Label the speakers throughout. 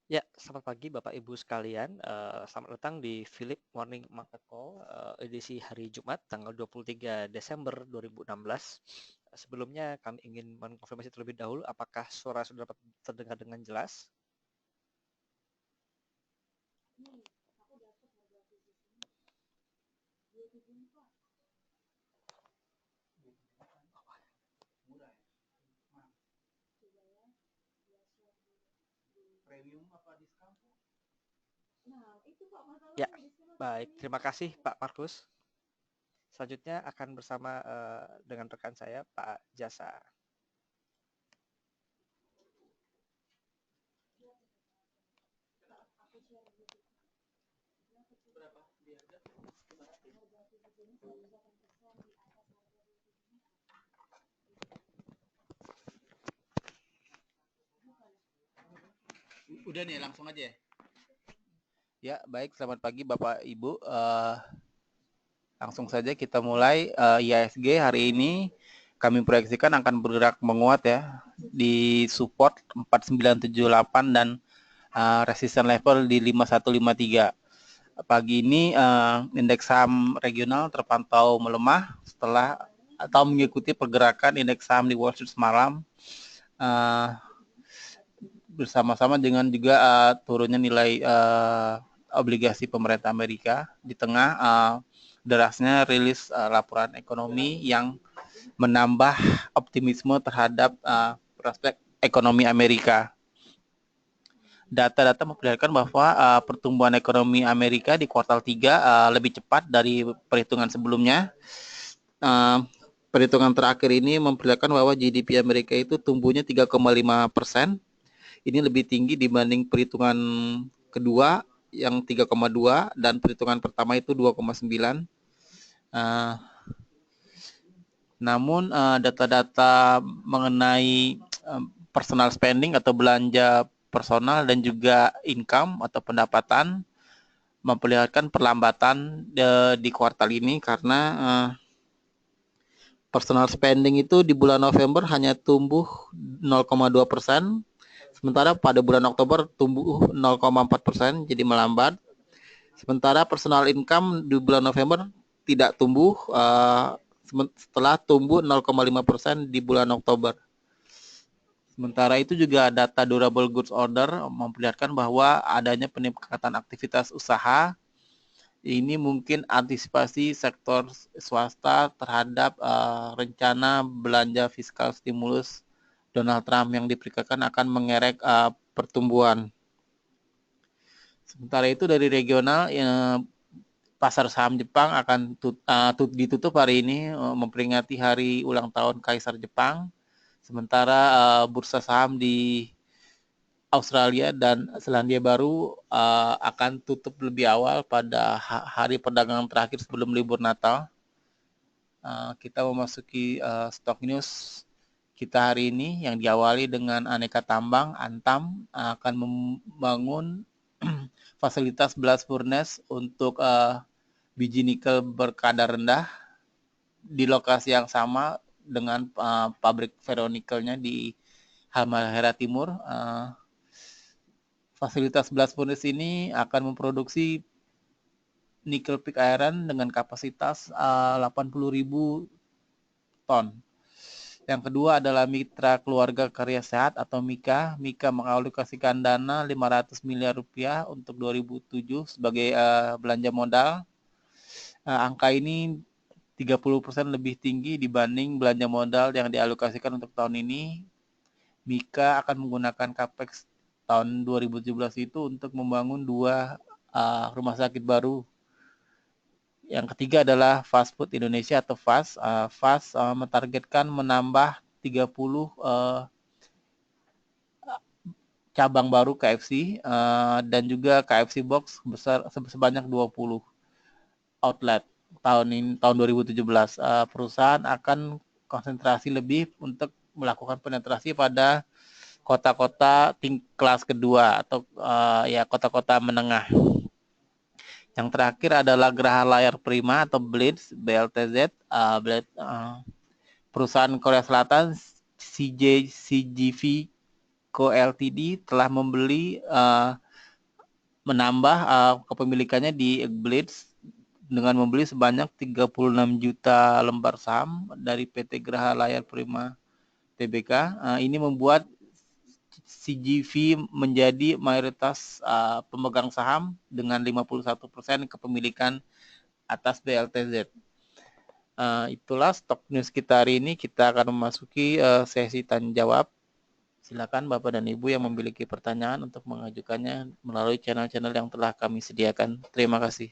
Speaker 1: Ya, selamat pagi Bapak Ibu sekalian. Selamat datang di Philip Morning Market Call edisi hari Jumat tanggal 23 Desember 2016. Sebelumnya kami ingin mengkonfirmasi terlebih dahulu apakah suara sudah dapat terdengar dengan jelas? Ya, baik. Terima kasih Pak Markus. Selanjutnya akan bersama dengan rekan saya Pak Jasa.
Speaker 2: Udah nih, langsung aja ya.
Speaker 3: Ya, baik. Selamat pagi Bapak Ibu. Langsung saja kita mulai. IHSG hari ini kami proyeksikan akan bergerak menguat ya di support 4978 dan resisten level di 5153. Pagi ini indeks saham regional terpantau melemah setelah atau mengikuti pergerakan indeks saham di Wall Street semalam. Bersama-sama dengan juga turunnya nilai obligasi pemerintah Amerika di tengah derasnya rilis laporan ekonomi yang menambah optimisme terhadap prospek ekonomi Amerika. Data-data memperlihatkan bahwa pertumbuhan ekonomi Amerika di kuartal 3 lebih cepat dari perhitungan sebelumnya. Perhitungan terakhir ini memperlihatkan bahwa GDP Amerika itu tumbuhnya 3,5%. Ini lebih tinggi dibanding perhitungan kedua yang 3,2 dan perhitungan pertama itu 2,9. Namun data-data mengenai personal spending atau belanja personal dan juga income atau pendapatan memperlihatkan perlambatan di kuartal ini karena personal spending itu di bulan November hanya tumbuh 0,2%, sementara pada bulan Oktober tumbuh 0,4%, jadi melambat. Sementara personal income di bulan November tidak tumbuh setelah tumbuh 0,5% di bulan Oktober. Sementara itu juga data durable goods order memperlihatkan bahwa adanya peningkatan aktivitas usaha. Ini mungkin antisipasi sektor swasta terhadap rencana belanja fiskal stimulus Donald Trump yang diperkirakan akan mengerek pertumbuhan. Sementara itu dari regional, pasar saham Jepang akan ditutup hari ini memperingati hari ulang tahun Kaisar Jepang. Sementara bursa saham di Australia dan Selandia Baru akan tutup lebih awal pada hari perdagangan terakhir sebelum libur Natal. Kita memasuki stock news kita hari ini yang diawali dengan Aneka Tambang Antam akan membangun fasilitas blast furnace untuk biji nikel berkadar rendah di lokasi yang sama dengan pabrik ferronikelnya di Halmahera Timur. Fasilitas blast furnace ini akan memproduksi nickel pig iron dengan kapasitas 80.000 ton. Yang kedua adalah Mitra Keluarga Karya Sehat atau MIKA. MIKA mengalokasikan dana 500 miliar rupiah untuk 2007 sebagai belanja modal. Angka ini 30% lebih tinggi dibanding belanja modal yang dialokasikan untuk tahun ini. MIKA akan menggunakan capex tahun 2017 itu untuk membangun 2 rumah sakit baru. Yang ketiga adalah Fast Food Indonesia atau FAST. FAST mentargetkan menambah 30 cabang baru KFC dan juga KFC Box sebanyak 20 outlet tahun 2017. Perusahaan akan konsentrasi lebih untuk melakukan penetrasi pada kota-kota kelas kedua atau kota-kota menengah. Yang terakhir adalah Geraha Layar Prima atau Blitz BLTZ, perusahaan Korea Selatan CGV Co Ltd telah menambah kepemilikannya di Blitz dengan membeli sebanyak 36 juta lembar saham dari PT Geraha Layar Prima Tbk. Ini membuat CGV menjadi mayoritas pemegang saham dengan 51% kepemilikan atas BLTZ. Itulah stok news kita hari ini. Kita akan memasuki sesi tanya jawab. Silakan Bapak dan Ibu yang memiliki pertanyaan untuk mengajukannya melalui channel-channel yang telah kami sediakan. Terima kasih.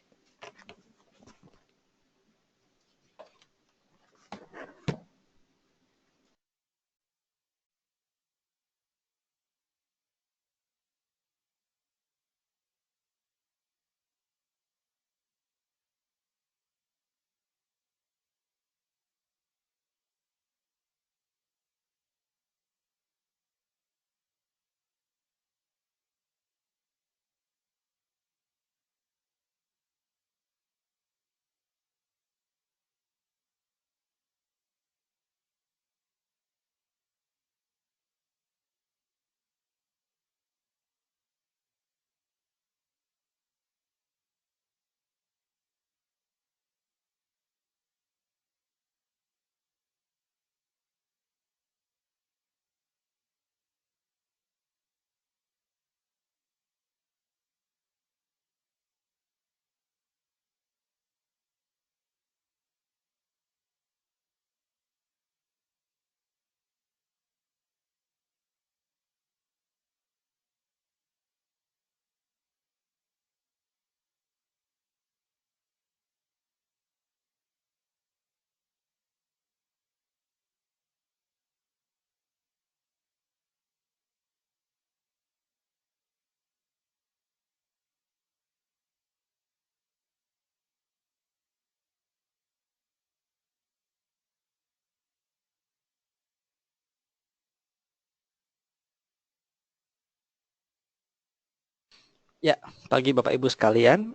Speaker 1: Ya, pagi Bapak Ibu sekalian.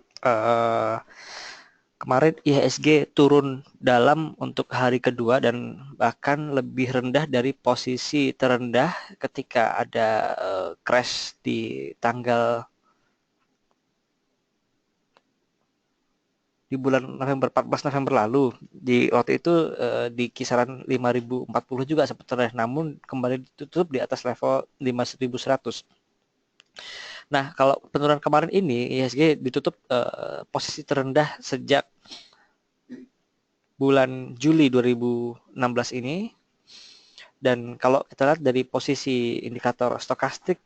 Speaker 1: Kemarin IHSG turun dalam untuk hari kedua dan bahkan lebih rendah dari posisi terendah ketika ada crash di tanggal di bulan November 14 November lalu. Di waktu itu di kisaran 5.040 juga sebetulnya, namun kembali ditutup di atas level 5.100. Nah, kalau penurunan kemarin ini IHSG ditutup posisi terendah sejak bulan Juli 2016 ini. Dan kalau kita lihat dari posisi indikator stokastik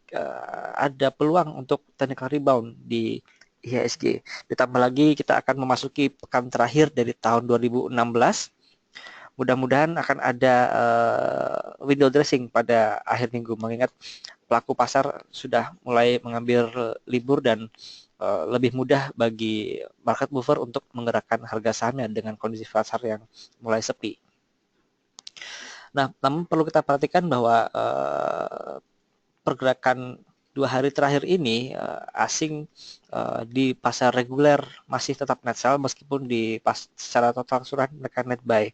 Speaker 1: ada peluang untuk technical rebound di IHSG. Ditambah lagi kita akan memasuki pekan terakhir dari tahun 2016. Mudah-mudahan akan ada window dressing pada akhir minggu, mengingat pelaku pasar sudah mulai mengambil libur dan lebih mudah bagi market mover untuk menggerakkan harga sahamnya dengan kondisi pasar yang mulai sepi. Nah, namun perlu kita perhatikan bahwa pergerakan 2 hari terakhir ini asing di pasar reguler masih tetap net sell meskipun secara total keseluruhan mereka net buy.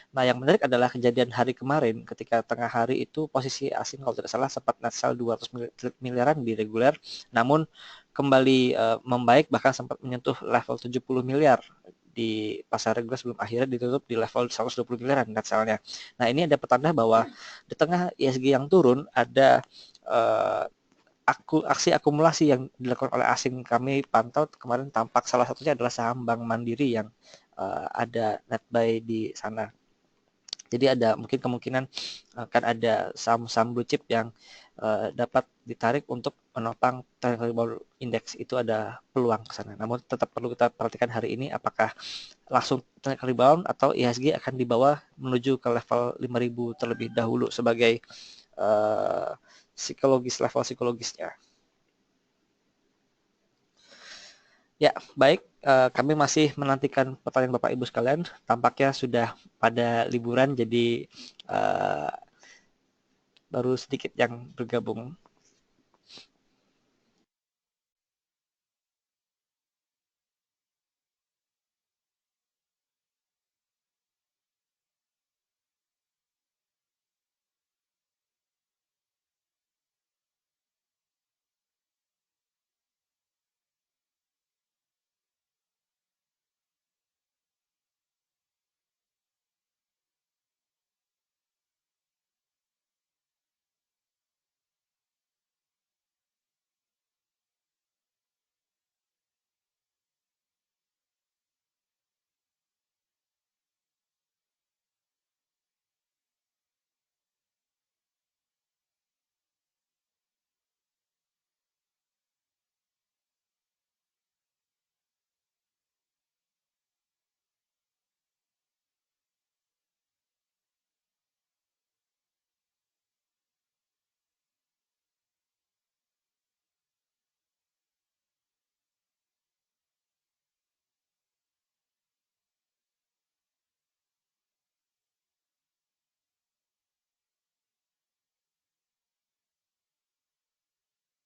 Speaker 1: Nah, yang menarik adalah kejadian hari kemarin ketika tengah hari itu posisi asing kalau tidak salah sempat net sell 200 miliaran di reguler, namun kembali membaik bahkan sempat menyentuh level 70 miliar di pasar reguler sebelum akhirnya ditutup di level 120 miliaran net sell-nya. Nah, ini ada petanda bahwa di tengah ISG yang turun ada aksi akumulasi yang dilakukan oleh asing. Kami pantau kemarin tampak salah satunya adalah saham Bank Mandiri yang ada net buy di sana. Jadi ada mungkin kemungkinan akan ada saham-saham blue chip yang dapat ditarik untuk menopang technical rebound index, itu ada peluang ke sana. Namun tetap perlu kita perhatikan hari ini apakah langsung technical rebound atau IHSG akan dibawa menuju ke level 5.000 terlebih dahulu sebagai level psikologisnya. Ya, baik. Kami masih menantikan pertanyaan Bapak Ibu sekalian. Tampaknya sudah pada liburan, jadi baru sedikit yang bergabung.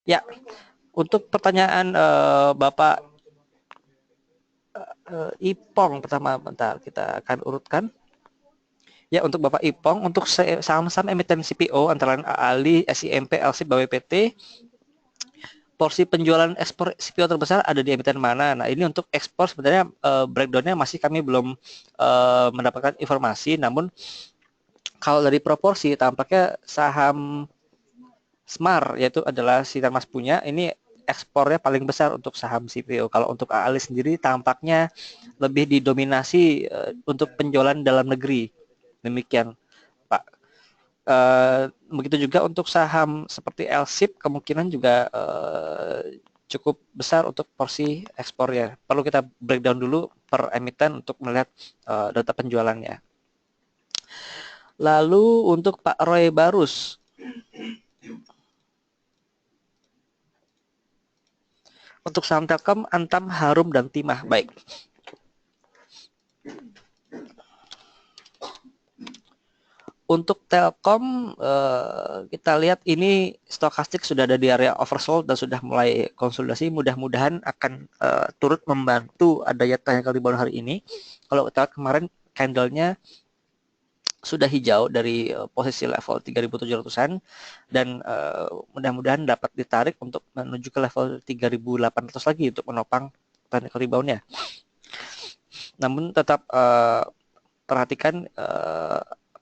Speaker 1: Ya, untuk pertanyaan Bapak Ipong pertama, bentar kita akan urutkan. Ya, untuk Bapak Ipong, untuk saham-saham emiten CPO antara lain AALI, SIMP, LSIP, BWPT, porsi penjualan ekspor CPO terbesar ada di emiten mana? Nah, ini untuk ekspor sebenarnya breakdown-nya masih kami belum mendapatkan informasi, namun kalau dari proporsi tampaknya saham Smar yaitu adalah Sinar Mas punya, ini ekspornya paling besar untuk saham CPO. Kalau untuk AALI sendiri tampaknya lebih didominasi untuk penjualan dalam negeri. Demikian, Pak. Begitu juga untuk saham seperti LSIP kemungkinan juga cukup besar untuk porsi ekspornya. Perlu kita breakdown dulu per emiten untuk melihat data penjualannya. Lalu untuk Pak Roy Barus, untuk saham Telkom, Antam, Harum, dan Timah. Baik. Untuk Telkom, kita lihat ini stokastik sudah ada di area oversold dan sudah mulai konsolidasi. Mudah-mudahan akan turut membantu adanya technical rebound hari ini. Kalau kita lihat kemarin candle-nya sudah hijau dari posisi level 3.700-an dan mudah-mudahan dapat ditarik untuk menuju ke level 3.800 lagi untuk menopang technical rebound-nya. Namun tetap perhatikan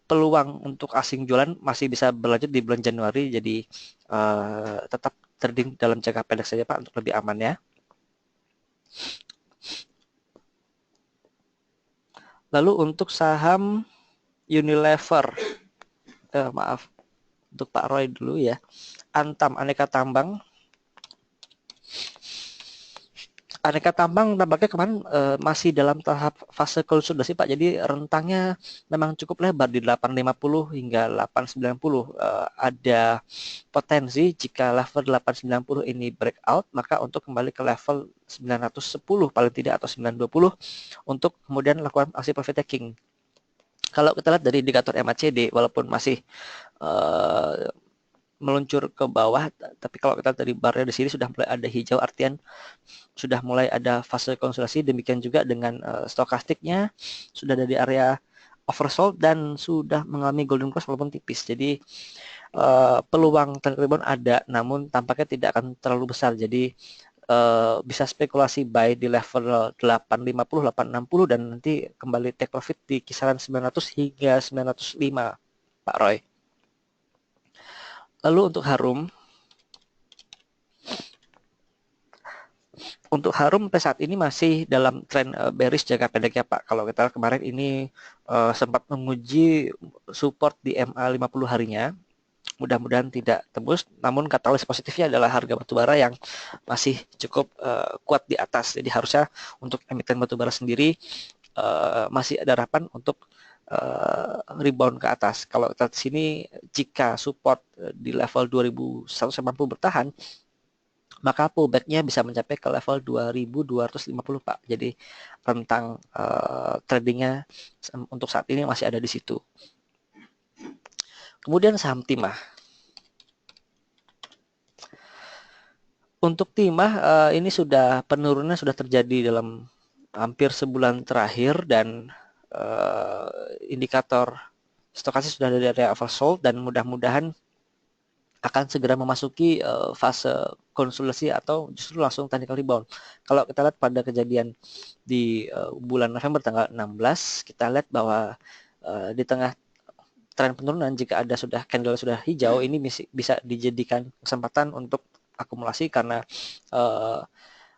Speaker 1: peluang untuk asing jualan masih bisa berlanjut di bulan Januari, jadi tetap trading dalam jangka pendek saja Pak untuk lebih aman ya. Lalu untuk saham Unilever, maaf untuk Pak Roy dulu ya, Antam, Aneka Tambang. Aneka Tambang tampaknya kemarin masih dalam tahap fase konsolidasi Pak. Jadi rentangnya memang cukup lebar di 850 hingga 890. Ada potensi jika level 890 ini breakout, maka untuk kembali ke level 910 paling tidak atau 920 untuk kemudian lakukan aksi profit taking. Kalau kita lihat dari indikator MACD, walaupun masih meluncur ke bawah, tapi kalau kita dari barnya di sini sudah mulai ada hijau, artian sudah mulai ada fase konsolidasi. Demikian juga dengan stokastiknya sudah ada di area oversold dan sudah mengalami golden cross walaupun tipis. Jadi peluang technical rebound ada, namun tampaknya tidak akan terlalu besar. Jadi bisa spekulasi buy di level 850, 860 dan nanti kembali take profit di kisaran 900 hingga 905, Pak Roy. Lalu untuk Harum, sampai saat ini masih dalam tren bearish jangka pendek ya Pak. Kalau kita kemarin ini sempat menguji support di MA 50 harinya. Mudah-mudahan tidak tembus, namun katalis positifnya adalah harga batubara yang masih cukup kuat di atas. Jadi harusnya untuk emiten batubara sendiri masih ada harapan untuk rebound ke atas. Kalau kita di sini jika support di level 2190 bertahan, maka pullback-nya bisa mencapai ke level 2250 Pak. Jadi rentang tradingnya untuk saat ini masih ada di situ. Kemudian saham Timah. Untuk Timah ini sudah penurunannya sudah terjadi dalam hampir sebulan terakhir dan indikator stokastik sudah ada di area oversold dan mudah-mudahan akan segera memasuki fase konsolidasi atau justru langsung technical rebound. Kalau kita lihat pada kejadian di bulan November tanggal 16, kita lihat bahwa di tengah tren penurunan jika ada candle sudah hijau, ini bisa dijadikan kesempatan untuk akumulasi karena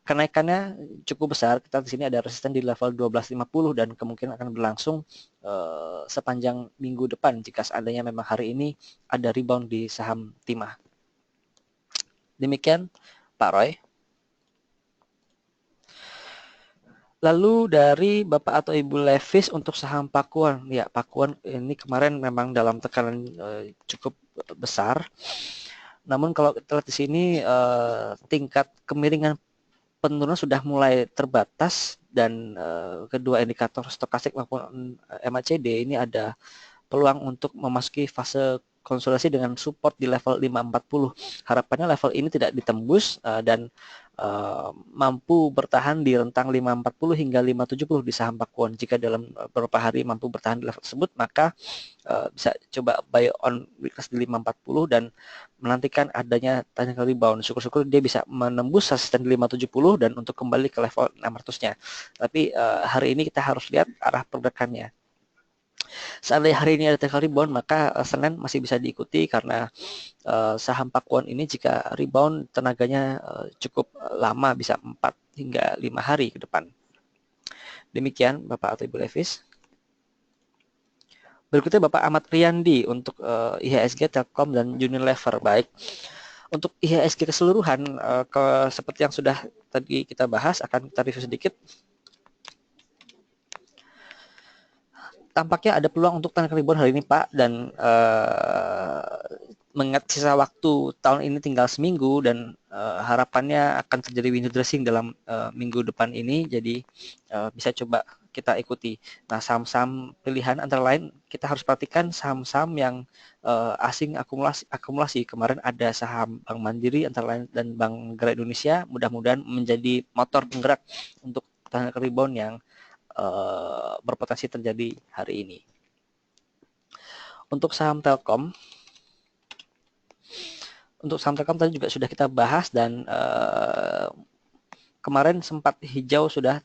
Speaker 1: kenaikannya cukup besar. Kita di sini ada resisten di level 1250 dan kemungkinan akan berlangsung sepanjang minggu depan jika seandainya memang hari ini ada rebound di saham Timah. Demikian Pak Roy. Lalu dari Bapak atau Ibu Levis untuk saham Pakuan. Ya, Pakuan ini kemarin memang dalam tekanan cukup besar. Namun kalau kita lihat di sini tingkat kemiringan penurunan sudah mulai terbatas dan kedua indikator stokastik maupun MACD ini ada peluang untuk memasuki fase konsolidasi dengan support di level 540. Harapannya level ini tidak ditembus dan mampu bertahan di rentang 540 hingga 570 di saham Pakuan. Jika dalam beberapa hari mampu bertahan di level tersebut, maka bisa coba buy on weakness di 540 dan menantikan adanya technical rebound. Syukur-syukur dia bisa menembus resisten di 570 dan untuk kembali ke level 600-nya. Tapi hari ini kita harus lihat arah pergerakannya. Seandainya hari ini ada technical rebound, maka Senin masih bisa diikuti karena saham Pakuan ini jika rebound tenaganya cukup lama, bisa 4 hingga 5 hari ke depan. Demikian Bapak atau Ibu Levis. Berikutnya Bapak Ahmad Riyandi untuk IHSG, Telkom, dan Unilever. Baik, untuk IHSG keseluruhan seperti yang sudah tadi kita bahas, akan kita review sedikit. Tampaknya ada peluang untuk technical rebound hari ini Pak, dan mengingat sisa waktu tahun ini tinggal seminggu dan harapannya akan terjadi window dressing dalam minggu depan ini, jadi bisa coba kita ikuti. Nah, saham-saham pilihan antara lain kita harus perhatikan saham-saham yang asing akumulasi. Kemarin ada saham Bank Mandiri antara lain dan Bank Negara Indonesia, mudah-mudahan menjadi motor penggerak untuk technical rebound yang berpotensi terjadi hari ini. Untuk saham Telkom tadi juga sudah kita bahas dan kemarin sempat hijau sudah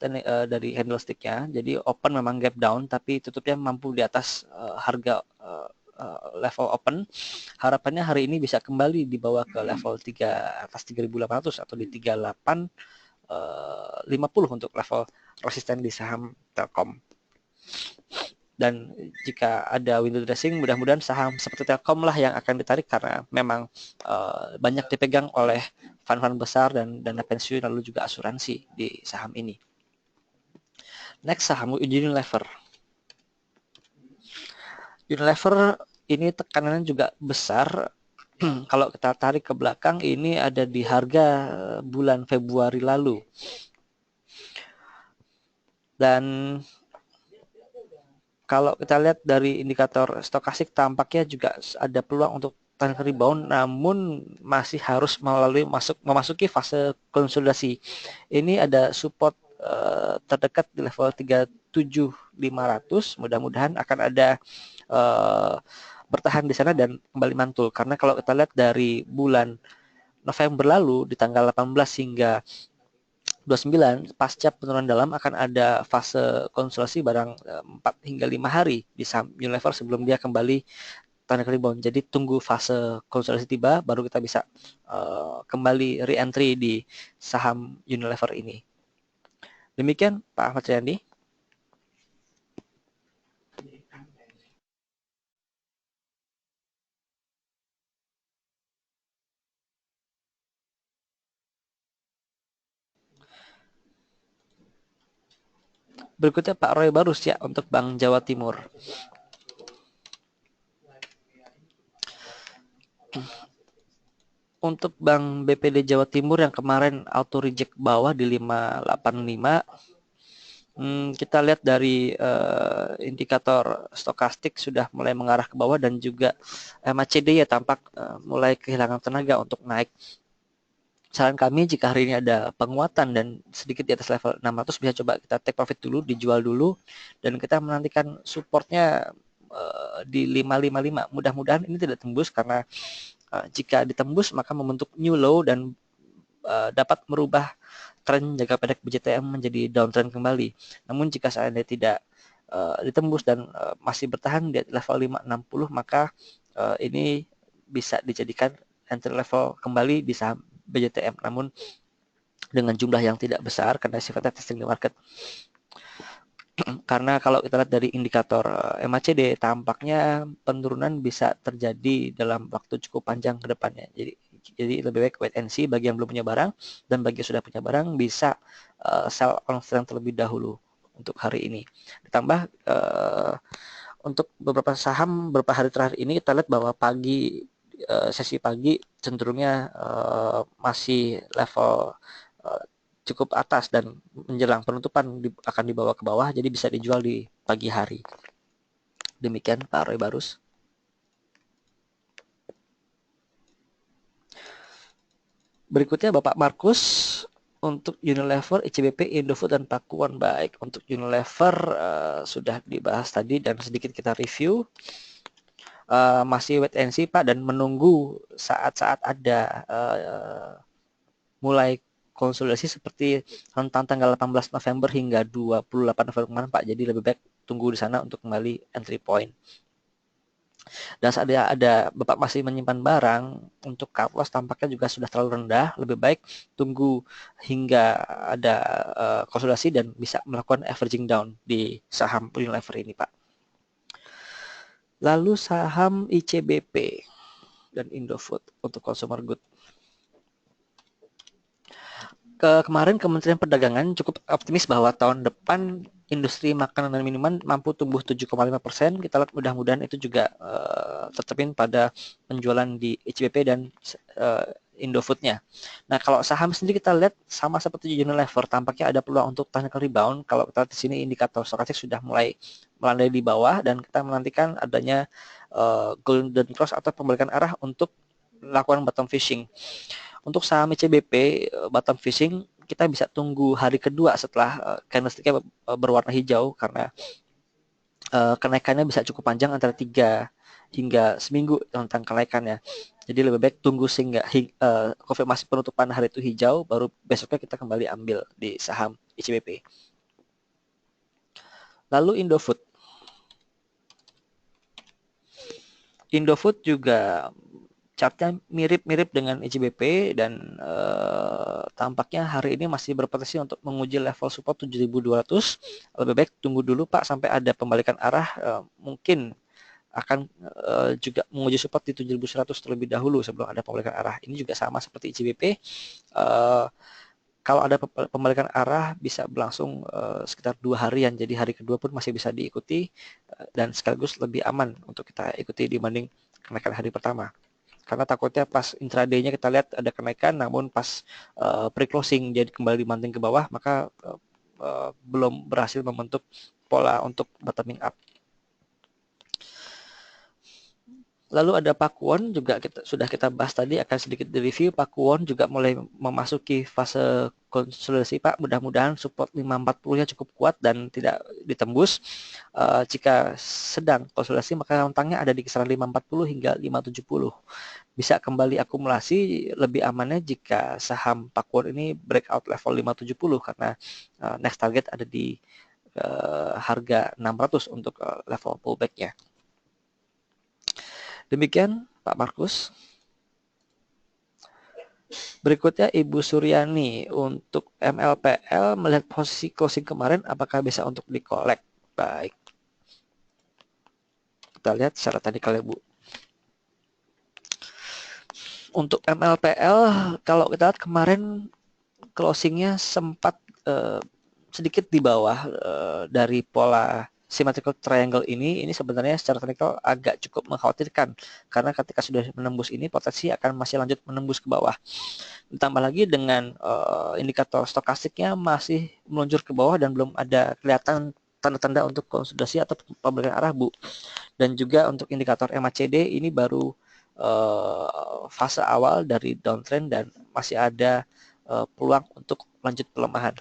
Speaker 1: dari candlestick-nya. Jadi open memang gap down, tapi tutupnya mampu di atas harga level open. Harapannya hari ini bisa kembali dibawa ke level 3 atas 3.800 atau di 3850 untuk level resisten di saham Telkom. Dan jika ada window dressing, mudah-mudahan saham seperti Telkom lah yang akan ditarik karena memang banyak dipegang oleh fund-fund besar dan dana pensiun, lalu juga asuransi di saham ini. Next, saham Unilever. Unilever ini tekanannya juga besar. Kalau kita tarik ke belakang, ini ada di harga bulan Februari lalu. Dan kalau kita lihat dari indikator stokastik, tampaknya juga ada peluang untuk technical rebound, namun masih harus memasuki fase konsolidasi. Ini ada support terdekat di level 37.500. Mudah-mudahan akan ada bertahan di sana dan kembali mantul. Karena kalau kita lihat dari bulan November lalu di tanggal 18 hingga 29 pasca penurunan dalam akan ada fase konsolidasi barang 4 hingga 5 hari di saham Unilever sebelum dia kembali technical rebound. Jadi tunggu fase konsolidasi tiba baru kita bisa kembali re-entry di saham Unilever ini. Demikian Pak Ahmad Riyandi. Berikutnya Pak Roy Barus ya untuk Bank Jawa Timur. Untuk Bank BPD Jawa Timur yang kemarin auto reject bawah di 585, kita lihat dari indikator stokastik sudah mulai mengarah ke bawah dan juga MACD ya tampak mulai kehilangan tenaga untuk naik. Saran kami jika hari ini ada penguatan dan sedikit di atas level 600 bisa coba kita take profit dulu, dijual dulu dan kita menantikan supportnya di 555. Mudah-mudahan ini tidak tembus karena jika ditembus maka membentuk new low dan dapat merubah tren jangka pendek BJTM menjadi downtrend kembali. Namun jika seandainya tidak ditembus dan masih bertahan di level 560 maka ini bisa dijadikan entry level kembali di saham BJTM, namun dengan jumlah yang tidak besar karena sifatnya testing the market. Karena kalau kita lihat dari indikator MACD tampaknya penurunan bisa terjadi dalam waktu cukup panjang ke depannya. Jadi lebih baik wait and see bagi yang belum punya barang, dan bagi yang sudah punya barang bisa sell on strength terlebih dahulu untuk hari ini. Ditambah untuk beberapa saham beberapa hari terakhir ini kita lihat bahwa sesi pagi cenderungnya masih level cukup atas dan menjelang penutupan akan dibawa ke bawah, jadi bisa dijual di pagi hari. Demikian Pak Roy Barus. Berikutnya Bapak Markus untuk Unilever, ICBP, Indofood, dan Pakuwon. Baik, untuk Unilever sudah dibahas tadi dan sedikit kita review. Masih wait and see Pak, dan menunggu saat-saat ada mulai konsolidasi seperti rentang tanggal 18 November hingga 28 November kemarin Pak. Jadi lebih baik tunggu di sana untuk kembali entry point. Dan saat ada Bapak masih menyimpan barang, untuk cut loss tampaknya juga sudah terlalu rendah. Lebih baik tunggu hingga ada konsolidasi dan bisa melakukan averaging down di saham Unilever ini Pak. Lalu saham ICBP dan Indofood untuk consumer good. Kemarin Kementerian Perdagangan cukup optimis bahwa tahun depan industri makanan dan minuman mampu tumbuh 7,5%. Kita lihat mudah-mudahan itu juga tercermin pada penjualan di ICBP dan Indofood-nya. Nah, kalau saham sendiri kita lihat sama seperti Unilever, tampaknya ada peluang untuk technical rebound. Kalau kita lihat di sini indikator stokastik sudah mulai melandai di bawah dan kita menantikan adanya golden cross atau pembalikan arah untuk melakukan bottom fishing. Untuk saham ICBP bottom fishing kita bisa tunggu hari kedua setelah candlestick-nya berwarna hijau karena kenaikannya bisa cukup panjang antara 3 hingga seminggu tentang kenaikannya. Jadi lebih baik tunggu sehingga konfirmasi penutupan hari itu hijau, baru besoknya kita kembali ambil di saham ICBP. Lalu Indofood. Indofood juga chartnya mirip-mirip dengan ICBP dan tampaknya hari ini masih berpotensi untuk menguji level support 7.200. Lebih baik tunggu dulu Pak sampai ada pembalikan arah, mungkin akan juga menguji support di 7.100 terlebih dahulu sebelum ada pembalikan arah. Ini juga sama seperti ICBP. Kalau ada pembalikan arah bisa berlangsung sekitar 2 harian, jadi hari kedua pun masih bisa diikuti dan sekaligus lebih aman untuk kita ikuti dibanding kenaikan hari pertama. Karena takutnya pas intraday-nya kita lihat ada kenaikan, namun pas pre-closing jadi kembali dibanting ke bawah, maka belum berhasil membentuk pola untuk bottoming up. Lalu ada Pakuwon juga sudah kita bahas tadi, akan sedikit direview. Pakuwon juga mulai memasuki fase konsolidasi Pak. Mudah-mudahan support 540-nya cukup kuat dan tidak ditembus. Jika sedang konsolidasi maka rentangnya ada di kisaran 540 hingga 570. Bisa kembali akumulasi lebih amannya jika saham Pakuwon ini breakout level 570 karena next target ada di harga 600 untuk level pullback-nya. Demikian Pak Markus. Berikutnya Ibu Suryani untuk MLPL, melihat posisi closing kemarin apakah bisa untuk di-collect. Baik. Kita lihat secara teknikal ya Bu. Untuk MLPL kalau kita lihat kemarin closingnya sempat sedikit di bawah dari pola symmetrical triangle ini sebenarnya secara teknikal agak cukup mengkhawatirkan karena ketika sudah menembus ini potensi akan masih lanjut menembus ke bawah. Ditambah lagi dengan indikator stokastiknya masih meluncur ke bawah dan belum ada kelihatan tanda-tanda untuk konsolidasi atau pembalikan arah Bu. Dan juga untuk indikator MACD ini baru fase awal dari downtrend dan masih ada peluang untuk lanjut pelemahan.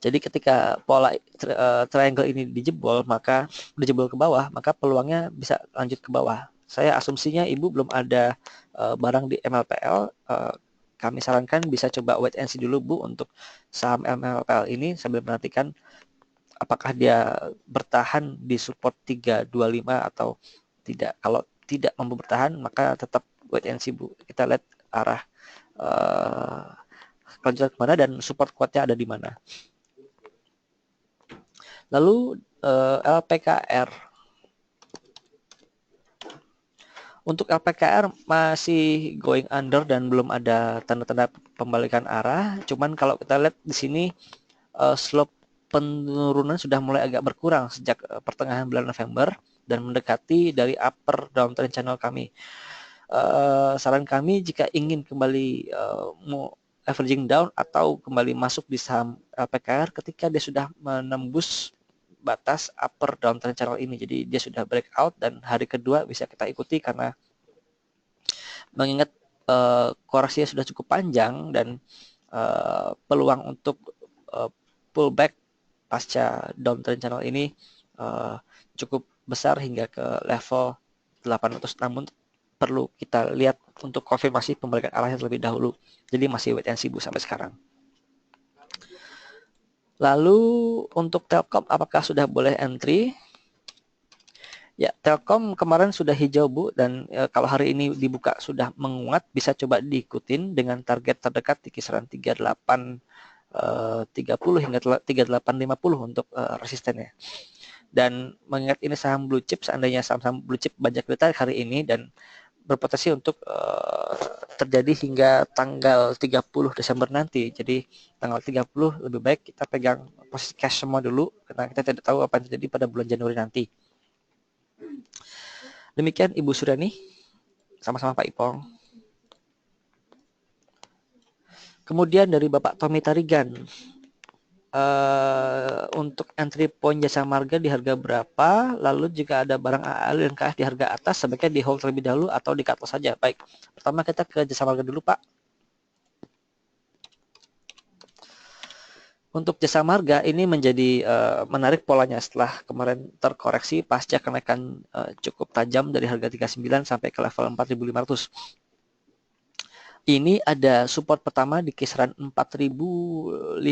Speaker 1: Jadi ketika pola triangle ini dijebol ke bawah, maka peluangnya bisa lanjut ke bawah. Saya asumsinya Ibu belum ada barang di MLPL. Kami sarankan bisa coba wait and see dulu Bu untuk saham MLPL ini sambil menantikan apakah dia bertahan di support 325 atau tidak. Kalau tidak mampu bertahan, maka tetap wait and see Bu. Kita lihat arah kelanjutan kemana dan support kuatnya ada di mana. Lalu LPKR. Untuk LPKR masih going under dan belum ada tanda-tanda pembalikan arah. Cuman kalau kita lihat di sini slope penurunan sudah mulai agak berkurang sejak pertengahan bulan November dan mendekati dari upper downtrend channel kami. Saran kami jika ingin kembali averaging down atau kembali masuk di saham LPKR ketika dia sudah menembus batas upper downtrend channel ini. Jadi dia sudah breakout dan hari kedua bisa kita ikuti karena mengingat koreksinya sudah cukup panjang dan peluang untuk pullback pasca downtrend channel ini cukup besar hingga ke level 800, namun perlu kita lihat untuk konfirmasi pembalikan arahnya terlebih dahulu. Jadi masih wait and see Bu sampai sekarang. Lalu untuk Telkom apakah sudah boleh entry? Ya, Telkom kemarin sudah hijau Bu, dan kalau hari ini dibuka sudah menguat, bisa coba diikutin dengan target terdekat di kisaran 3830 hingga 3850 untuk resistennya. Dan mengingat ini saham blue chip, seandainya saham-saham blue chip banyak ditarik hari ini dan berpotensi untuk terjadi hingga tanggal 30 Desember nanti. Jadi tanggal 30 lebih baik kita pegang posisi cash semua dulu, karena kita tidak tahu apa yang terjadi pada bulan Januari nanti. Demikian Ibu Suryani, sama-sama Pak Ipong. Kemudian dari Bapak Tommy Tarigan, untuk entry point Jasa Marga di harga berapa? Lalu jika ada barang AAL dan KF di harga atas, sebaiknya di hold terlebih dahulu atau di cut loss saja. Baik, pertama kita ke Jasa Marga dulu Pak. Untuk Jasa Marga ini menjadi menarik polanya setelah kemarin terkoreksi pasca kenaikan cukup tajam dari harga 39 sampai ke level 4.500. Ini ada support pertama di kisaran 4.050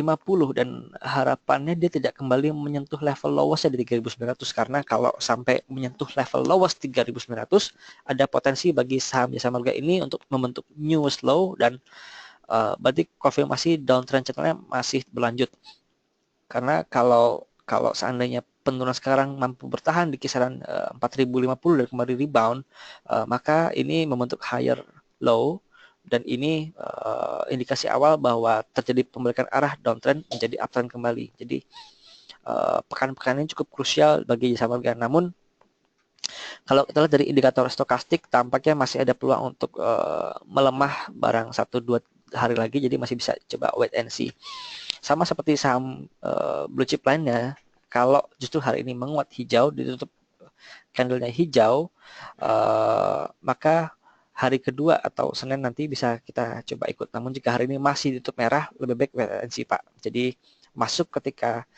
Speaker 1: dan harapannya dia tidak kembali menyentuh level lowestnya di 3.900, karena kalau sampai menyentuh level lowest 3.900 ada potensi bagi saham Jasa Marga ini untuk membentuk new low dan berarti konfirmasi downtrend channelnya masih berlanjut. Karena kalau seandainya penurunan sekarang mampu bertahan di kisaran 4.050 dan kembali rebound, maka ini membentuk higher low. Dan ini indikasi awal bahwa terjadi pembalikan arah downtrend menjadi uptrend kembali. Jadi pekan-pekan ini cukup krusial bagi Jasa Marga. Namun kalau kita lihat dari indikator stokastik, tampaknya masih ada peluang untuk melemah barang 1-2 hari lagi. Jadi masih bisa coba wait and see. Sama seperti saham blue chip lainnya, kalau justru hari ini menguat hijau, ditutup candlenya hijau, maka hari kedua atau Senin nanti bisa kita coba ikut. Namun jika hari ini masih ditutup merah, lebih baik wait and see Pak. Jadi masuk ketika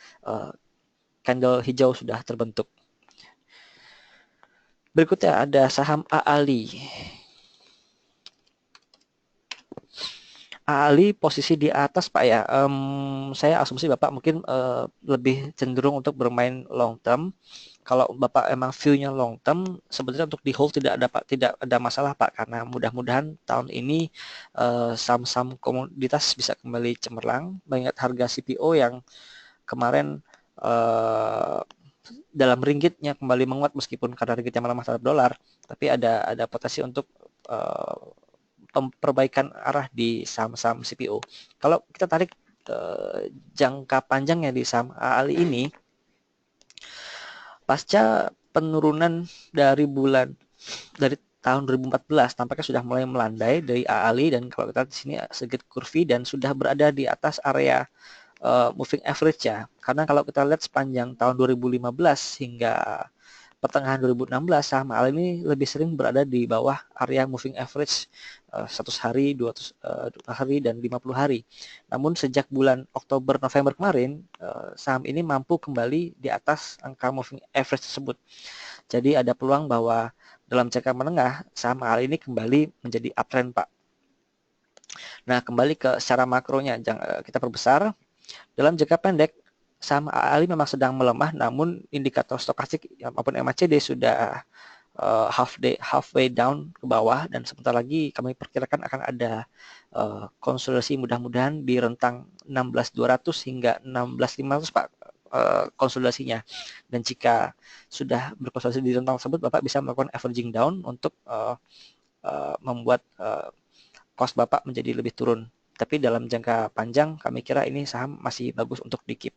Speaker 1: candle hijau sudah terbentuk. Berikutnya ada saham AALI. AALI posisi di atas Pak ya. Saya asumsi Bapak mungkin lebih cenderung untuk bermain long term. Kalau Bapak emang view-nya long term, sebenarnya untuk di hold tidak ada masalah Pak, karena mudah-mudahan tahun ini saham-saham komoditas bisa kembali cemerlang, mengingat harga CPO yang kemarin dalam ringgitnya kembali menguat meskipun karena ringgitnya melemah terhadap dolar, tapi ada potensi untuk perbaikan arah di saham-saham CPO. Kalau kita tarik jangka panjangnya di saham AALI ini, pasca penurunan dari tahun 2014 tampaknya sudah mulai melandai dari AALI, dan kalau kita di sini sedikit kurvi dan sudah berada di atas area moving average ya. Karena kalau kita lihat sepanjang tahun 2015 hingga pertengahan 2016, saham AALI ini lebih sering berada di bawah area moving average 100 hari, 200 hari, dan 50 hari. Namun sejak bulan Oktober November kemarin, saham ini mampu kembali di atas angka moving average tersebut. Jadi ada peluang bahwa dalam jangka menengah saham AALI ini kembali menjadi uptrend Pak. Nah, kembali ke secara makronya, kita perbesar. Dalam jangka pendek, saham AALI memang sedang melemah, namun indikator stokastik maupun MACD sudah halfway down ke bawah, dan sebentar lagi kami perkirakan akan ada konsolidasi mudah-mudahan di rentang 16.200 hingga 16.500 Pak konsolidasinya. Dan jika sudah berkonsolidasi di rentang tersebut, Bapak bisa melakukan averaging down untuk membuat cost Bapak menjadi lebih turun. Tapi dalam jangka panjang kami kira ini saham masih bagus untuk di keep.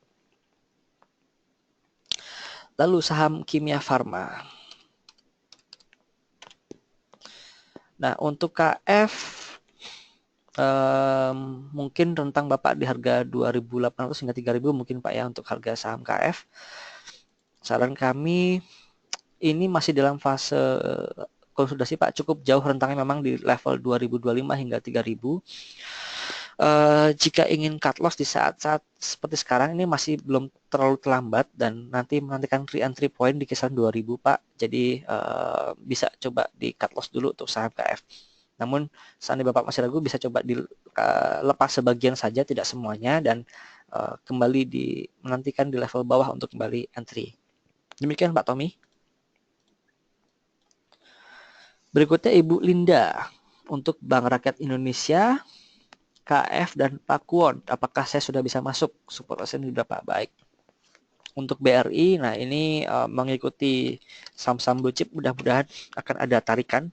Speaker 1: Lalu saham Kimia Farma. Nah, untuk KF mungkin rentang Bapak di harga 2.800 hingga 3.000 mungkin Pak ya untuk harga saham KF. Saran kami ini masih dalam fase konsolidasi Pak, cukup jauh rentangnya memang di level 2025 hingga 3000. Jika ingin cut loss di saat-saat seperti sekarang ini masih belum terlalu terlambat dan nanti menantikan re-entry point di kisaran 2000 Pak. Jadi bisa coba di cut loss dulu untuk saham KF. Namun seandainya Bapak masih ragu bisa coba dilepas sebagian saja, tidak semuanya, dan kembali menantikan di level bawah untuk kembali entry. Demikian Pak Tommy. Berikutnya Ibu Linda untuk Bank Rakyat Indonesia, KF dan Pakuwon. Apakah saya sudah bisa masuk? Support resistance berapa? Baik. Untuk BRI, nah ini mengikuti saham-saham blue chip, mudah-mudahan akan ada tarikan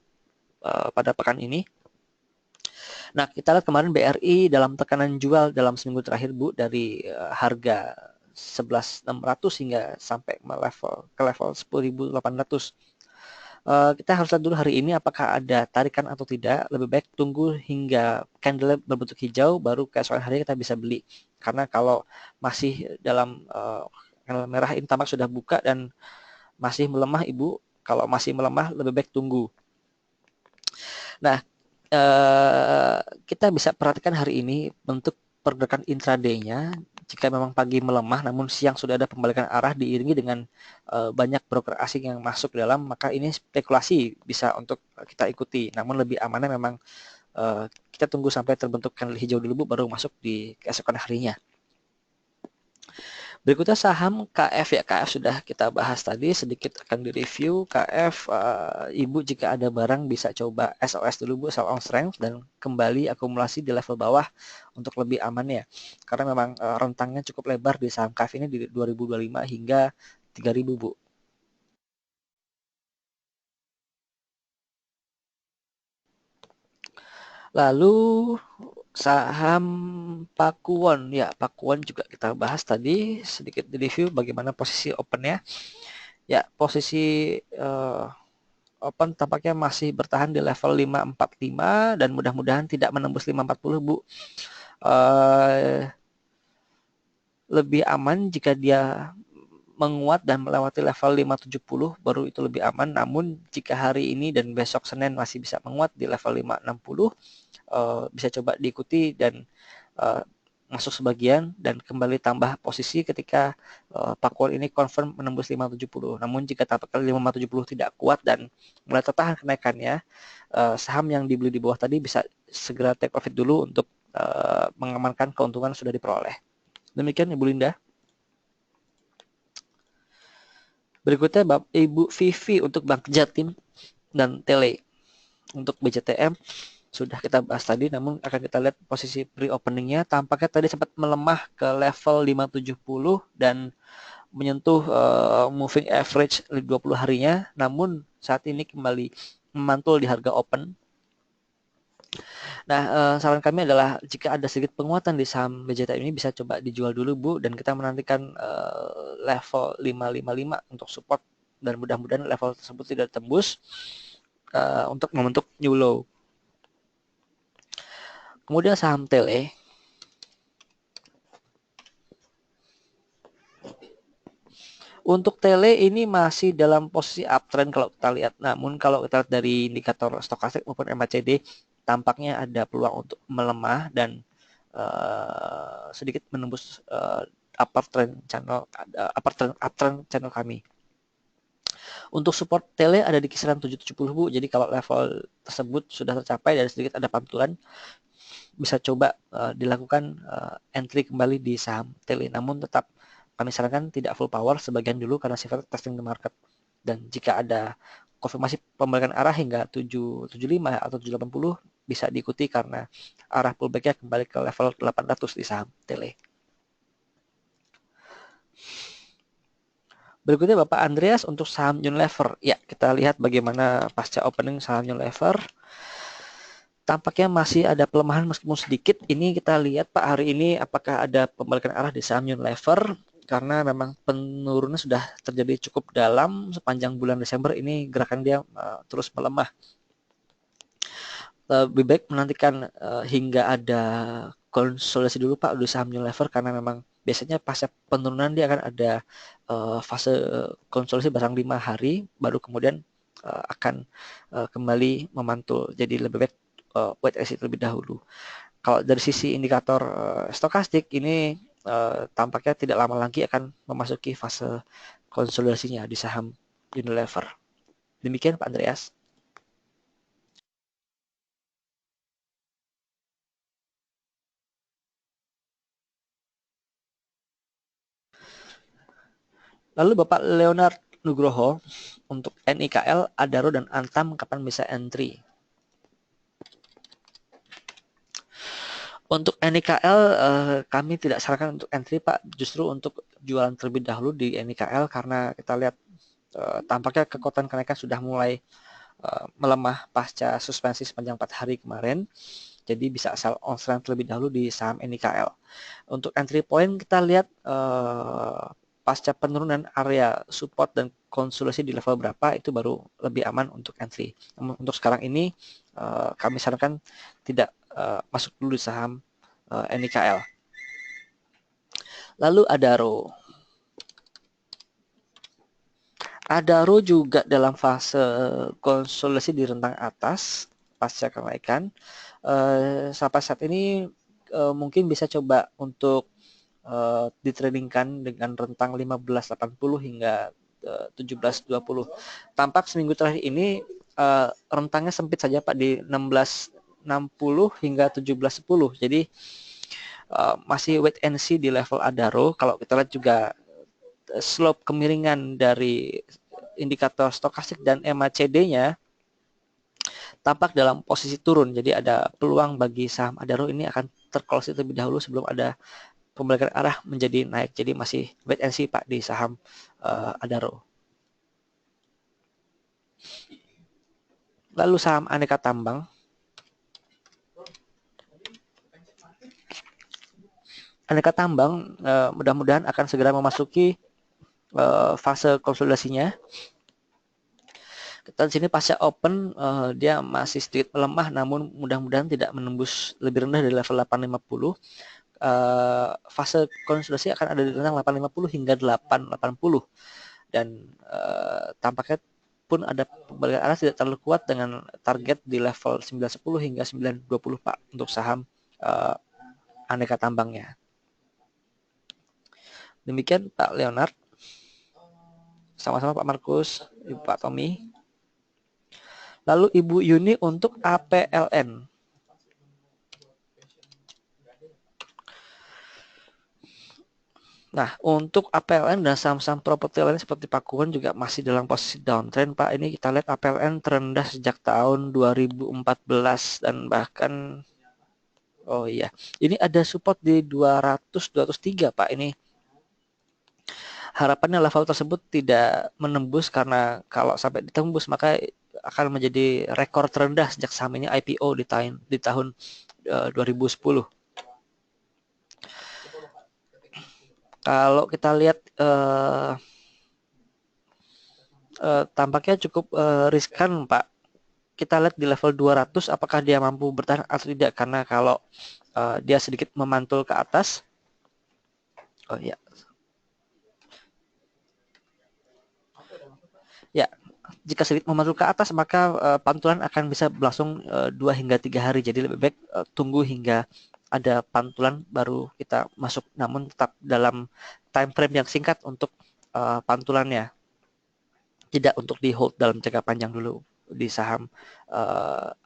Speaker 1: pada pekan ini. Nah, kita lihat kemarin BRI dalam tekanan jual dalam seminggu terakhir Bu, dari harga 11.600 hingga sampai ke level 10.800. Kita harus lihat dulu hari ini apakah ada tarikan atau tidak. Lebih baik tunggu hingga candle berbentuk hijau baru keesokan hari kita bisa beli. Karena kalau masih dalam candle merah ini tampak sudah buka dan masih melemah Ibu. Kalau masih melemah lebih baik tunggu. Nah, kita bisa perhatikan hari ini bentuk pergerakan intraday-nya. Jika memang pagi melemah namun siang sudah ada pembalikan arah diiringi dengan banyak broker asing yang masuk dalam, maka ini spekulasi bisa untuk kita ikuti. Namun lebih amannya memang kita tunggu sampai terbentuk candle hijau dulu Bu, baru masuk di keesokan harinya. Berikutnya saham KF ya, KF sudah kita bahas tadi, sedikit akan direview. KF, Ibu jika ada barang bisa coba SOS dulu Bu, sell on strength, dan kembali akumulasi di level bawah untuk lebih aman ya. Karena memang rentangnya cukup lebar di saham KF ini di 2025 hingga 3000 Bu. Lalu saham Pakuwon ya, Pakuwon juga kita bahas tadi, sedikit di review bagaimana posisi opennya. Ya, posisi open tampaknya masih bertahan di level 545 dan mudah-mudahan tidak menembus 540 Bu. Lebih aman jika dia menguat dan melewati level 570 baru itu lebih aman. Namun jika hari ini dan besok Senin masih bisa menguat di level 560, bisa coba diikuti dan masuk sebagian dan kembali tambah posisi ketika Pakuwon ini confirm menembus 570. Namun jika tampaknya 570 tidak kuat dan mulai tertahan kenaikannya, saham yang dibeli di bawah tadi bisa segera take profit dulu untuk mengamankan keuntungan sudah diperoleh. Demikian Ibu Linda. Berikutnya Ibu Vivi untuk Bank Jatim dan Tele. Untuk BCTM sudah kita bahas tadi, namun akan kita lihat posisi pre-openingnya. Tampaknya tadi sempat melemah ke level 570 dan menyentuh moving average 20 harinya. Namun saat ini kembali memantul di harga open. Nah, saran kami adalah jika ada sedikit penguatan di saham BJTM ini bisa coba dijual dulu Bu, dan kita menantikan level 555 untuk support dan mudah-mudahan level tersebut tidak tembus untuk membentuk new low. Kemudian saham Tele. Untuk Tele ini masih dalam posisi uptrend kalau kita lihat. Namun kalau kita lihat dari indikator stokastik maupun MACD, tampaknya ada peluang untuk melemah dan sedikit menembus uptrend channel kami. Untuk support Tele ada di kisaran 770 Bu. Jadi kalau level tersebut sudah tercapai dan sedikit ada pantulan, bisa coba dilakukan entry kembali di saham Tele. Namun tetap kami sarankan tidak full power, sebagian dulu karena sifatnya testing the market. Dan jika ada konfirmasi pembalikan arah hingga 775 atau 780 bisa diikuti karena arah pullback-nya kembali ke level 800 di saham Tele. Berikutnya Bapak Andreas untuk saham Unilever. Ya, kita lihat bagaimana pasca opening saham Unilever. Tampaknya masih ada pelemahan meskipun sedikit. Ini kita lihat Pak hari ini apakah ada pembalikan arah di saham Unilever. Karena memang penurunannya sudah terjadi cukup dalam sepanjang bulan Desember ini, gerakan dia terus melemah. Lebih baik menantikan hingga ada konsolidasi dulu Pak di saham Unilever, karena memang biasanya pasca penurunan dia akan ada fase konsolidasi barang 5 hari baru kemudian akan kembali memantul. Jadi lebih baik wait and see terlebih dahulu. Kalau dari sisi indikator stokastik ini tampaknya tidak lama lagi akan memasuki fase konsolidasinya di saham Unilever. Demikian Pak Andreas. Lalu Bapak Leonard Nugroho, untuk NIKL, Adaro, dan Antam kapan bisa entry? Untuk NIKL kami tidak sarankan untuk entry Pak, justru untuk jualan terlebih dahulu di NIKL karena kita lihat tampaknya kekuatan kenaikan sudah mulai melemah pasca suspensi sepanjang 4 hari kemarin. Jadi bisa asal on terlebih dahulu di saham NIKL. Untuk entry point kita lihat pasca penurunan area support dan konsolidasi di level berapa itu baru lebih aman untuk entry. Namun untuk sekarang ini kami sarankan tidak masuk dulu di saham NIKL. Lalu Adaro. Adaro juga dalam fase konsolidasi di rentang atas pasca kenaikan. Sampai saat ini mungkin bisa coba untuk ditradingkan dengan rentang 1580 hingga 1720. Tampak seminggu terakhir ini rentangnya sempit saja Pak di 1660 hingga 1710. Jadi masih wait and see di level Adaro. Kalau kita lihat juga slope kemiringan dari indikator stokastik dan MACD-nya tampak dalam posisi turun. Jadi ada peluang bagi saham Adaro ini akan terkoreksi terlebih dahulu sebelum ada pembalikan arah menjadi naik. Jadi masih wait and see Pak di saham Adaro. Lalu saham Aneka Tambang. Aneka Tambang mudah-mudahan akan segera memasuki fase konsolidasinya. Kita di sini pasca open dia masih sedikit melemah, namun mudah-mudahan tidak menembus lebih rendah dari level 850. Fase konsolidasi akan ada di rentang 850 hingga 880 dan tampaknya pun ada pembalikan arah tidak terlalu kuat dengan target di level 910 hingga 920 Pak untuk saham Aneka Tambangnya. Demikian Pak Leonard. Sama-sama Pak Markus, Ibu Pak Tommy. Lalu Ibu Yuni untuk APLN. Nah, untuk APLN dan saham-saham properti lain seperti Pakuan juga masih dalam posisi downtrend, Pak. Ini kita lihat APLN terendah sejak tahun 2014 dan bahkan oh iya, ini ada support di 200-203, Pak. Ini harapannya level tersebut tidak menembus karena kalau sampai ditembus maka akan menjadi rekor terendah sejak saham ini IPO di tahun 2010. Kalau kita lihat tampaknya cukup riskan Pak. Kita lihat di level 200 apakah dia mampu bertahan atau tidak, karena kalau dia sedikit memantul ke atas. Oh ya. Ya, jika sedikit memantul ke atas maka pantulan akan bisa berlangsung 2 hingga 3 hari. Jadi lebih baik tunggu hingga ada pantulan baru kita masuk, namun tetap dalam time frame yang singkat untuk pantulannya. Tidak untuk di hold dalam jangka panjang dulu di saham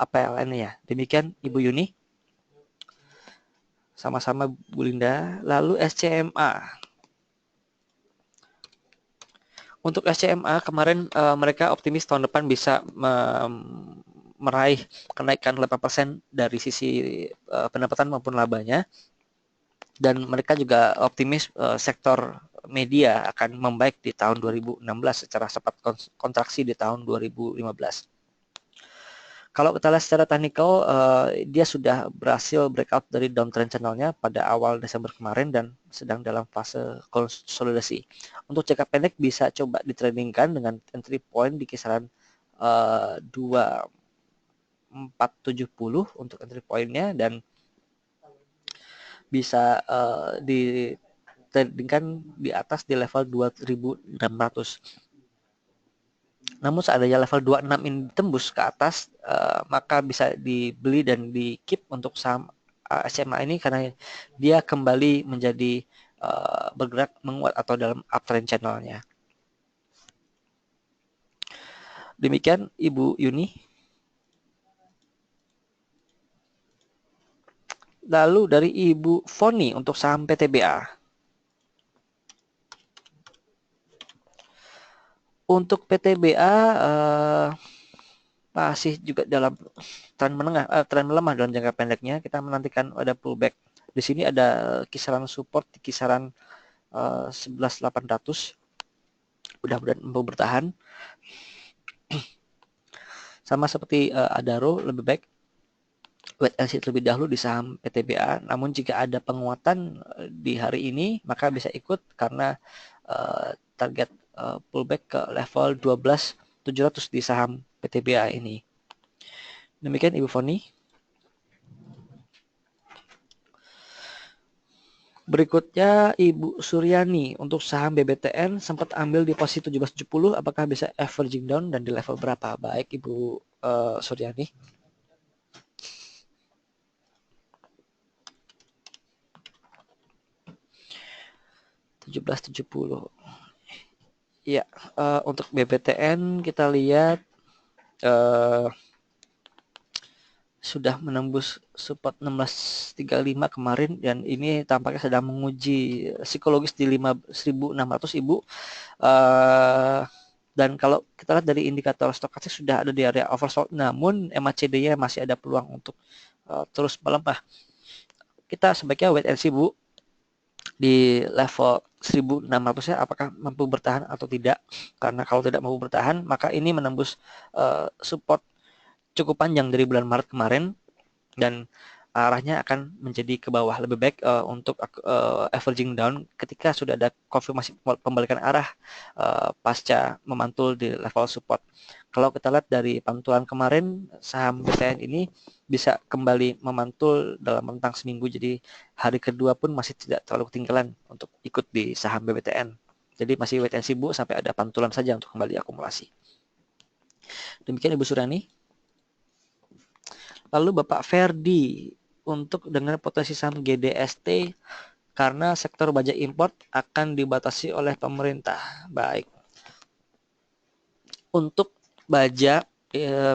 Speaker 1: APLN ya. Demikian Ibu Yuni. Sama-sama Bu Linda. Lalu SCMA. Untuk SCMA kemarin mereka optimis tahun depan bisa meraih kenaikan 8% dari sisi pendapatan maupun labanya. Dan mereka juga optimis sektor media akan membaik di tahun 2016 secara sempat kontraksi di tahun 2015. Kalau kita lihat secara technical, dia sudah berhasil breakout dari downtrend channelnya pada awal Desember kemarin dan sedang dalam fase konsolidasi. Untuk jangka pendek bisa coba ditradingkan dengan entry point di kisaran 2470 untuk entry pointnya, dan bisa ditradingkan di atas di level 2600. Namun seandainya level 26 ini tembus ke atas, maka bisa dibeli dan di keep untuk saham SMA ini karena dia kembali menjadi bergerak menguat atau dalam uptrend channelnya. Demikian Ibu Yuni. Lalu dari Ibu Foni untuk saham PTBA. Untuk PTBA masih juga dalam tren menengah, tren melemah dalam jangka pendeknya. Kita menantikan ada pullback. Di sini ada kisaran support di kisaran 11.800. Mudah-mudahan mampu bertahan. Sama seperti Adaro, lebih baik wait and see terlebih dahulu di saham PTBA. Namun jika ada penguatan di hari ini, maka bisa ikut karena target pullback ke level 12.700 di saham PTBA ini. Demikian Ibu Foni. Berikutnya Ibu Suryani untuk saham BBTN sempat ambil di posisi 1770, apakah bisa averaging down dan di level berapa? Baik Ibu Suryani. Ya, untuk BBTN kita lihat sudah menembus support 1635 kemarin dan ini tampaknya sedang menguji psikologis di 5.600 Ibu. Dan kalau kita lihat dari indikator stokastik sudah ada di area oversold, namun MACD-nya masih ada peluang untuk terus melemah. Kita sebaiknya wait and see Bu di level 1.600 ya, apakah mampu bertahan atau tidak. Karena kalau tidak mampu bertahan, maka ini menembus support cukup panjang dari bulan Maret kemarin dan arahnya akan menjadi ke bawah. Lebih baik untuk averaging down ketika sudah ada konfirmasi pembalikan arah pasca memantul di level support. Kalau kita lihat dari pantulan kemarin, saham BTN ini bisa kembali memantul dalam rentang seminggu, jadi hari kedua pun masih tidak terlalu ketinggalan untuk ikut di saham BBTN. Jadi masih wait and see Bu sampai ada pantulan saja untuk kembali akumulasi. Demikian Ibu Suryani. Lalu Bapak Ferdi untuk dengan potensi saham GDST karena sektor baja import akan dibatasi oleh pemerintah. Baik. Untuk baja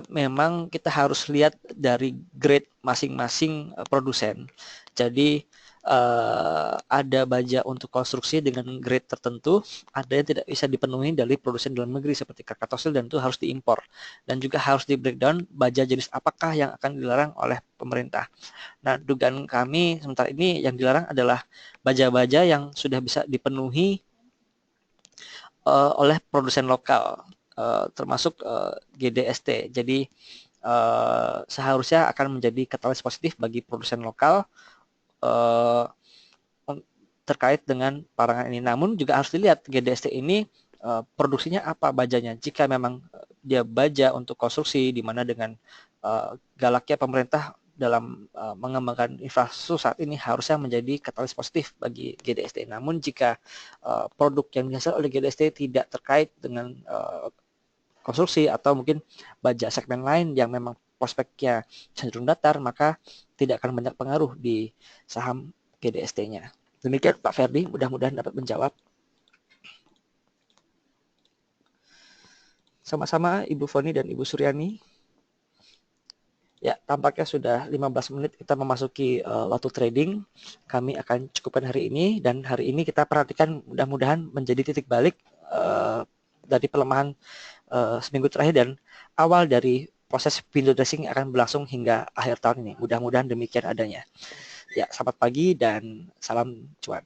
Speaker 1: memang kita harus lihat dari grade masing-masing produsen. Jadi ada baja untuk konstruksi dengan grade tertentu, ada yang tidak bisa dipenuhi dari produsen dalam negeri seperti Kakatosil dan itu harus diimpor. Dan juga harus di breakdown baja jenis apakah yang akan dilarang oleh pemerintah. Nah, dugaan kami sementara ini yang dilarang adalah baja-baja yang sudah bisa dipenuhi oleh produsen lokal. Termasuk GDST. Jadi seharusnya akan menjadi katalis positif bagi produsen lokal terkait dengan larangan ini. Namun juga harus dilihat GDST ini produksinya apa bajanya. Jika memang dia baja untuk konstruksi, di mana dengan galaknya pemerintah dalam mengembangkan infrastruktur saat ini harusnya menjadi katalis positif bagi GDST. Namun jika produk yang dihasilkan oleh GDST tidak terkait dengan konstruksi atau mungkin baja segmen lain yang memang prospeknya cenderung datar, maka tidak akan banyak pengaruh di saham GDST-nya. Demikian Pak Ferdi, mudah-mudahan dapat menjawab. Sama-sama Ibu Foni dan Ibu Suryani. Ya, tampaknya sudah 15 menit kita memasuki waktu trading. Kami akan cukupkan hari ini dan hari ini kita perhatikan mudah-mudahan menjadi titik balik dari pelemahan seminggu terakhir dan awal dari proses window dressing akan berlangsung hingga akhir tahun ini. Mudah-mudahan demikian adanya. Ya, selamat pagi dan salam cuan.